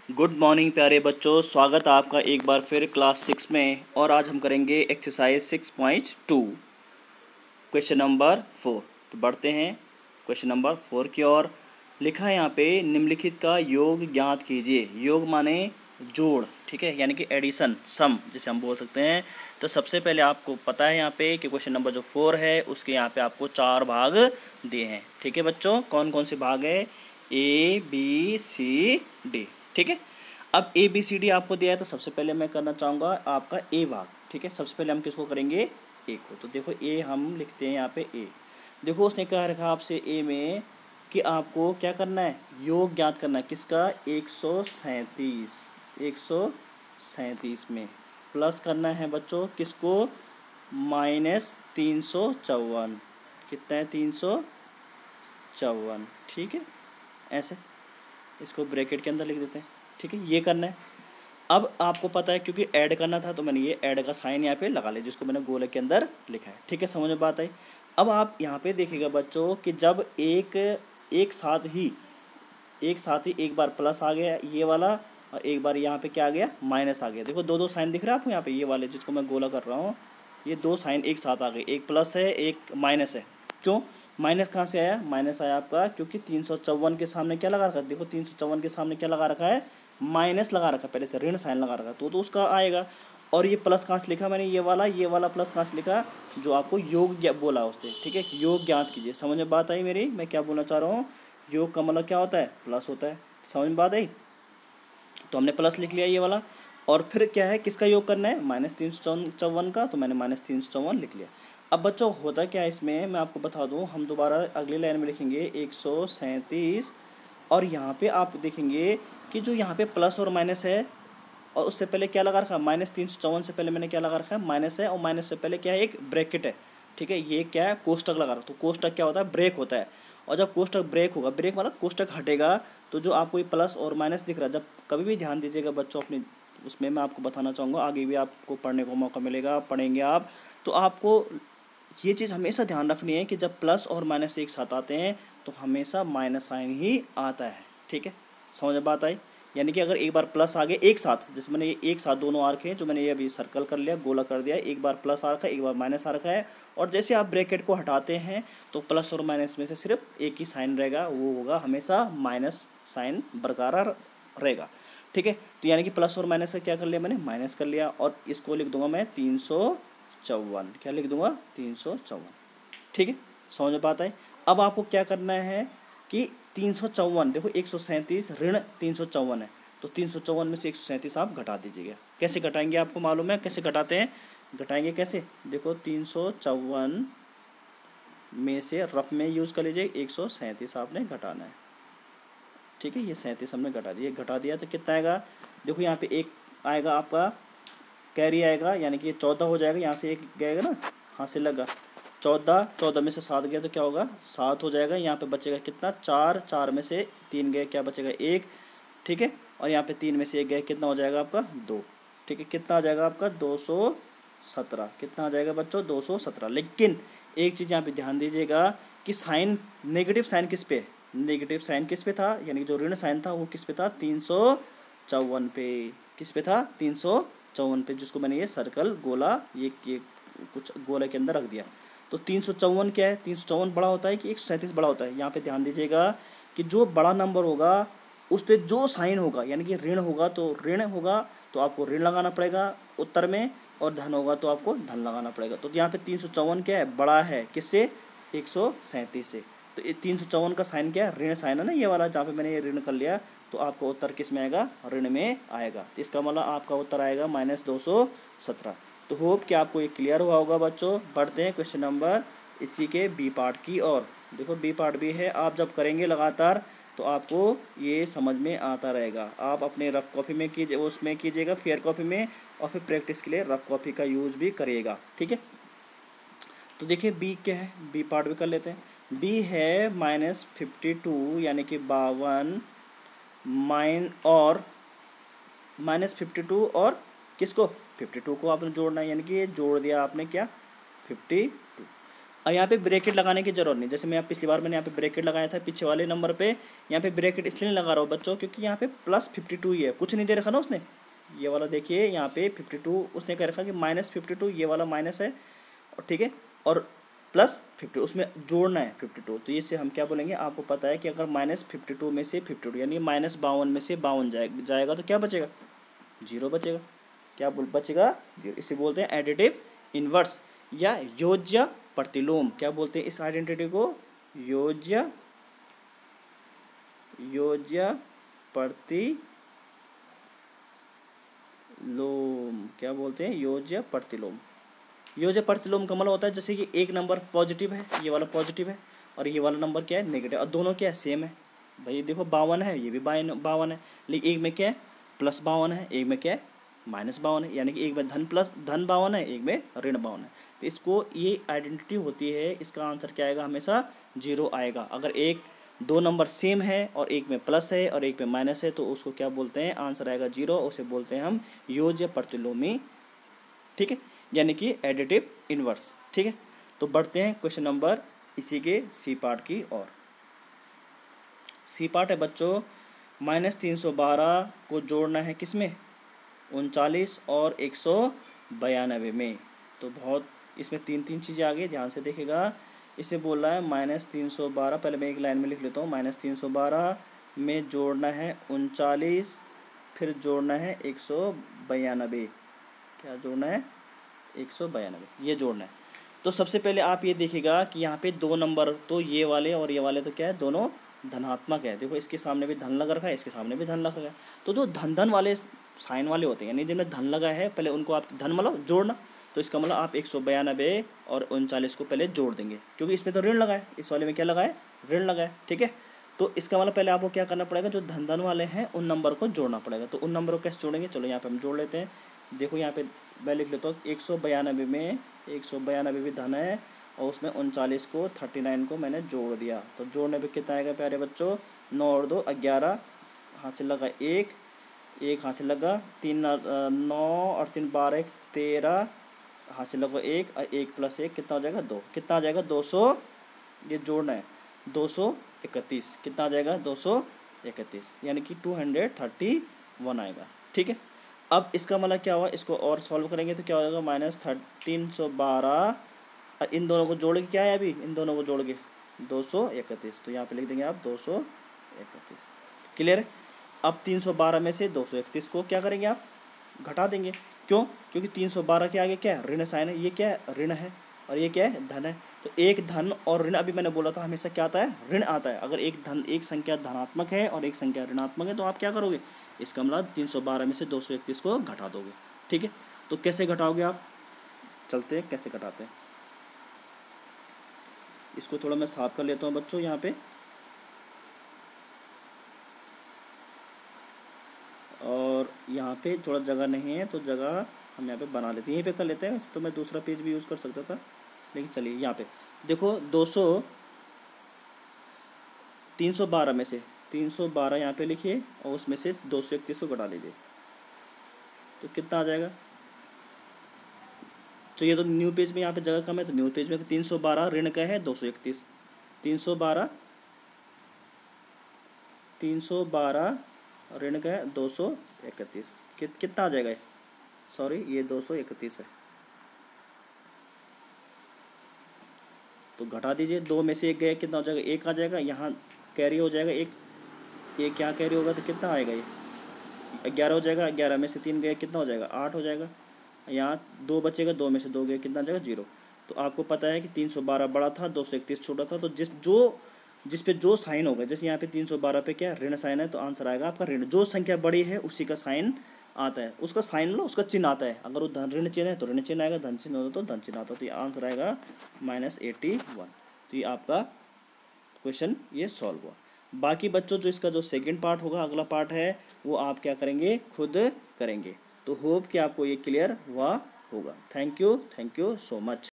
Good morning प्यारे बच्चों, स्वागत है आपका एक बार फिर क्लास 6 में। और आज हम करेंगे एक्सरसाइज 6.2 क्वेश्चन नंबर 4। तो बढ़ते हैं क्वेश्चन नंबर 4 की ओर। लिखा है यहाँ पे निम्नलिखित का योग ज्ञात कीजिए। योग माने जोड़, ठीक है, यानी कि एडिशन, सम जिसे हम बोल सकते हैं। तो सबसे पहले आपको पता है यहाँ पे कि क्वेश्चन नंबर जो 4 है उसके यहाँ पे आपको 4 भाग दिए हैं। ठीक है बच्चों, कौन कौन से भाग है? ABCD, ठीक है। अब ABCD आपको दिया है तो सबसे पहले मैं करना चाहूँगा आपका ए भाग, ठीक है। सबसे पहले हम किसको करेंगे? ए को। तो देखो ए हम लिखते हैं यहाँ पे ए। देखो उसने कहा रखा आपसे ए में कि आपको क्या करना है? योग ज्ञात करना है। किसका? 137 में प्लस करना है बच्चों किसको? -354। कितना है? 354, ठीक है। ऐसे इसको ब्रैकेट के अंदर लिख देते हैं, ठीक है। ये करना है। अब आपको पता है क्योंकि ऐड करना था तो मैंने ये ऐड का साइन यहाँ पे लगा लिया, जिसको मैंने गोले के अंदर लिखा है, ठीक है। समझ में बात आई? अब आप यहाँ पे देखिएगा बच्चों कि जब एक साथ ही एक बार प्लस आ गया ये वाला और एक बार यहाँ पे क्या आ गया? माइनस आ गया। देखो दो साइन दिख रहा है आपको यहाँ पे, ये वाले जिसको मैं गोला कर रहा हूँ, ये 2 साइन एक साथ आ गए। एक प्लस है, एक माइनस है। क्यों माइनस? कहाँ से आया माइनस? आया आपका क्योंकि 354 के सामने क्या लगा रखा है? देखो 354 के सामने क्या लगा रखा है? माइनस लगा रखा है, पहले से ऋण साइन लगा रखा है, तो उसका आएगा। और ये प्लस कहाँ से लिखा मैंने? ये वाला प्लस कहाँ से लिखा? जो आपको योग बोला उसने, ठीक है। योग ज्ञात कीजिए। समझ में बात आई मेरी? मैं क्या बोलना चाह रहा हूँ? योग का मतलब क्या होता है? प्लस होता है। समझ में बात आई? तो हमने प्लस लिख लिया ये वाला। और फिर क्या है? किसका योग करना है? -354 का, तो मैंने -354 लिख लिया। अब बच्चों होता क्या है इसमें मैं आपको बता दूं। हम दोबारा अगली लाइन में लिखेंगे 137 और यहाँ पे आप देखेंगे कि जो यहाँ पे प्लस और माइनस है और उससे पहले क्या लगा रखा है? -354 से पहले मैंने क्या लगा रखा है? माइनस है, और माइनस से पहले क्या है? एक ब्रैकेट है, ठीक है। ये क्या है? कोष्टक लगा रखा। तो कोष्टक क्या होता है? ब्रेक होता है। और जब कोष्टक ब्रेक होगा, ब्रेक मतलब कोष्टक हटेगा, तो जो आपको ये प्लस और माइनस दिख रहा है, जब कभी भी ध्यान दीजिएगा बच्चों अपनी उसमें, मैं आपको बताना चाहूँगा, आगे भी आपको पढ़ने को मौका मिलेगा, पढ़ेंगे आप, तो आपको ये चीज़ हमेशा ध्यान रखनी है कि जब प्लस और माइनस एक साथ आते हैं तो हमेशा माइनस साइन ही आता है, ठीक है। समझ में बात आई? यानी कि अगर एक बार प्लस आ गए एक साथ, जैसे मैंने ये एक साथ दोनों आ रखे हैं, जो मैंने ये अभी सर्कल कर लिया, गोला कर दिया, एक बार प्लस आ रखा है, एक बार माइनस आ रखा है, और जैसे आप ब्रैकेट को हटाते हैं तो प्लस और माइनस में से सिर्फ एक ही साइन रहेगा, वो होगा हमेशा माइनस साइन बरकरार रहेगा, ठीक है। तो यानी कि प्लस और माइनस का क्या कर लिया मैंने? माइनस कर लिया। और इसको लिख दूंगा मैं 354। क्या लिख दूंगा? 354, ठीक है। समझ में बात आई? अब आपको क्या करना है कि 354, देखो 137 ऋण 354 है, तो 354 में से 137 आप घटा दीजिएगा। कैसे घटाएंगे आपको मालूम है कैसे घटाते हैं? घटाएंगे कैसे? देखो 354 में से रफ में यूज़ कर लीजिए, 137 आपने घटाना है, ठीक है। ये 37 हमने घटा दिया तो कितना आएगा? देखो यहाँ पे एक आएगा आपका कैरी आएगा, यानी कि 14 हो जाएगा। यहाँ से एक गएगा ना, हाथ से लगा 14 में से 7 गया तो क्या होगा? 7 हो जाएगा। यहाँ पे बचेगा कितना? 4 में से 3 गए, क्या बचेगा? 1, ठीक है। और यहाँ पे 3 में से 1 गए, कितना हो जाएगा आपका? 2, ठीक है। कितना आ जाएगा आपका? 217। कितना आ जाएगा बच्चों? 217। लेकिन एक चीज़ यहाँ पे ध्यान दीजिएगा कि साइन, नेगेटिव साइन किस पे? नेगेटिव साइन किस पे था? यानी जो ऋण साइन था वो किस पे था? 354 पे। किस पे था? 354 पे, जिसको मैंने ये सर्कल गोला ये कुछ गोले के अंदर रख दिया। तो 354 क्या है? 354 बड़ा होता है कि 137 बड़ा होता है? यहाँ पे ध्यान दीजिएगा कि जो बड़ा नंबर होगा उस पर जो साइन होगा, यानी कि ऋण होगा तो ऋण होगा तो आपको ऋण लगाना पड़ेगा उत्तर में, और धन होगा तो आपको धन लगाना पड़ेगा। तो यहाँ पे 354 क्या है? बड़ा है किससे? 137 से। तो ये 354 का साइन क्या है? ऋण साइन है ना, ये वाला जहाँ पे मैंने ये ऋण कर लिया, तो आपका उत्तर किस में आएगा? ऋण में आएगा। तो इसका मतलब आपका उत्तर आएगा -217। तो होप कि आपको ये क्लियर हुआ होगा बच्चों। बढ़ते हैं क्वेश्चन नंबर इसी के बी पार्ट की ओर। देखो बी पार्ट भी है, आप जब करेंगे लगातार तो आपको ये समझ में आता रहेगा। आप अपने रफ कॉपी में कीजिए, उसमें कीजिएगा फेयर कॉपी में, और फिर प्रैक्टिस के लिए रफ कॉपी का यूज़ भी करिएगा, ठीक है। तो देखिए बी क्या है, बी पार्ट भी कर लेते हैं। बी है -52 यानी कि 52 और -52 और किसको? 52 को आपने जोड़ना है, यानी कि ये जोड़ दिया आपने क्या? 52। और यहाँ पे ब्रैकेट लगाने की जरूरत नहीं, जैसे मैं पिछली बार मैंने यहाँ पे ब्रैकेट लगाया था पीछे वाले नंबर पे, यहाँ पे ब्रैकेट इसलिए नहीं लगा रहा हूँ बच्चों क्योंकि यहाँ पे +52 ही है, कुछ नहीं दे रखा ना उसने। ये वाला देखिए यहाँ पे 52 उसने कह रखा कि -52, ये वाला माइनस है और ठीक है, और +50 उसमें जोड़ना है 52। तो इससे हम क्या बोलेंगे, आपको पता है कि अगर -52 में से 52 यानी -52 में से 52 जाएगा तो क्या बचेगा, 0 बचेगा। क्या बचेगा, 0। इसे बोलते हैं एडिटिव इन्वर्स या योज्य प्रतिलोम। क्या बोलते हैं इस आइडेंटिटी को, योज्य प्रतिलोम। क्या बोलते हैं, योज्य प्रतिलोम। योज्य प्रतिलोम का मतलब होता है जैसे कि एक नंबर पॉजिटिव है, ये वाला पॉजिटिव है, और ये वाला नंबर क्या है, नेगेटिव, और दोनों क्या है, सेम है। भाई देखो 52 है, ये भी 52 है, लेकिन एक में क्या है +52 है, एक में क्या है -52 है, यानी कि एक में धन 52 है, एक में ऋण 52 है। तो इसको ये आइडेंटिटी होती है, इसका आंसर क्या आएगा, हमेशा 0 आएगा। अगर दो नंबर सेम है और एक में प्लस है और एक में माइनस है तो उसको क्या बोलते हैं, आंसर आएगा 0, उसे बोलते हैं हम योज्य प्रतिलोमी। ठीक है, यानी कि एडिटिव इन्वर्स। ठीक है, तो बढ़ते हैं क्वेश्चन नंबर इसी के सी पार्ट की ओर। सी पार्ट है बच्चों, -312 को जोड़ना है किसमें, 39 और 192 में। तो बहुत इसमें तीन चीज़ें आ गई, ध्यान से देखेगा। इसे बोल रहा है -312, पहले मैं एक लाइन में लिख लेता हूँ, -312 में जोड़ना है 39, फिर जोड़ना है 192। क्या जोड़ना है, 192, ये जोड़ना है। तो सबसे पहले आप ये देखिएगा कि यहाँ पे दो नंबर, तो ये वाले और ये वाले तो क्या है, दोनों धनात्मक है। देखो इसके सामने भी धन लगा रखा है, इसके सामने भी धन लगा है। तो जो धन वाले साइन वाले होते हैं, यानी जिनमें धन लगा है, पहले उनको आप धन मतलब जोड़ना। तो इसका मतलब आप 192 और 39 को पहले जोड़ देंगे, क्योंकि इसमें तो ऋण लगा है, इस वाले में क्या लगा है, ऋण लगा है। ठीक है, तो इसका मतलब पहले आपको क्या करना पड़ेगा, जो धन वाले हैं उन नंबर को जोड़ना पड़ेगा। तो उन नंबर को कैसे जोड़ेंगे, चलो यहाँ पे हम जोड़ लेते हैं। देखो यहाँ पे मैं लिख लेता हूँ, 192 में 192 भी धन है और उसमें 39 को 39 को मैंने जोड़ दिया। तो जोड़ने पे कितना आएगा प्यारे बच्चों, 9 और 2 11, हाथ से लगा 1 हाथ से लगा 3 9 और 3 12 13, हाथ से लगा 1 और 1 + 1 कितना हो जाएगा 2, कितना आ जाएगा 200, ये जोड़ना है 231, कितना आ जाएगा 231, यानी कि 231 आएगा। ठीक है, अब इसका मतलब क्या हुआ, इसको और सॉल्व करेंगे तो क्या हो जाएगा, -1312, इन दोनों को जोड़ के क्या है, अभी इन दोनों को जोड़ के 231, तो यहाँ पे लिख देंगे आप 231। क्लियर है। अब 312 में से 231 को क्या करेंगे, आप घटा देंगे। क्यों, क्योंकि 312 के आगे क्या है, ऋण साइन है, ये क्या है, ऋण है, और ये क्या है, धन है। तो एक धन और ऋण, अभी मैंने बोला था हमेशा क्या आता है, ऋण आता है। अगर एक संख्या धनात्मक है और एक संख्या ऋणात्मक है तो आप क्या करोगे, इसका मतलब 312 में से 231 को घटा दोगे। ठीक है, तो कैसे घटाओगे आप, चलते हैं कैसे घटाते हैं। इसको थोड़ा मैं साफ कर लेता हूँ बच्चों, यहाँ पे और यहाँ पे थोड़ा जगह नहीं है तो जगह हम यहाँ पे बना लेते हैं, यहीं पे कर लेते हैं। वैसे तो मैं दूसरा पेज भी यूज़ कर सकता था, लेकिन चलिए यहाँ पे देखो 312 में से 312 यहाँ पे लिखिए और उसमें से 231 को घटा लीजिए, तो कितना आ जाएगा। तो ये तो न्यू पेज में यहाँ पे जगह कम है, तो न्यू पेज में 312 ऋण का है 231, 312 ऋण का है 231, कितना आ जाएगा, सॉरी ये 231 है, तो घटा दीजिए। 2 में से 1 गया, कितना हो जाएगा, 1 आ जाएगा, यहाँ कैरी हो जाएगा 1 क्या कैरी होगा, तो कितना आएगा, ये 11 हो जाएगा। 11 में से 3 गए, कितना हो जाएगा, 8 हो जाएगा। यहाँ 2 बचेगा, 2 में से 2 गए, कितना आ जाएगा, 0। तो आपको पता है कि 312 बड़ा था, 231 छोटा था, तो जिस पे जो साइन होगा, जैसे यहाँ पे 312 पे क्या ऋण साइन है, तो आंसर आएगा आपका ऋण। जो संख्या बड़ी है उसी का साइन आता है, उसका साइन लो, उसका चिन्ह आता है। अगर वो धन ऋण चिन्ह है तो ऋण चिन्ह आएगा, धन चिन्ह होता तो धन चिन्ह आता। तो ये आंसर आएगा -81। तो ये आपका क्वेश्चन ये सॉल्व हुआ। बाकी बच्चों जो इसका जो सेकंड पार्ट होगा, अगला पार्ट है, वो आप क्या करेंगे, खुद करेंगे। तो होप कि आपको ये क्लियर हुआ होगा। Thank you so much.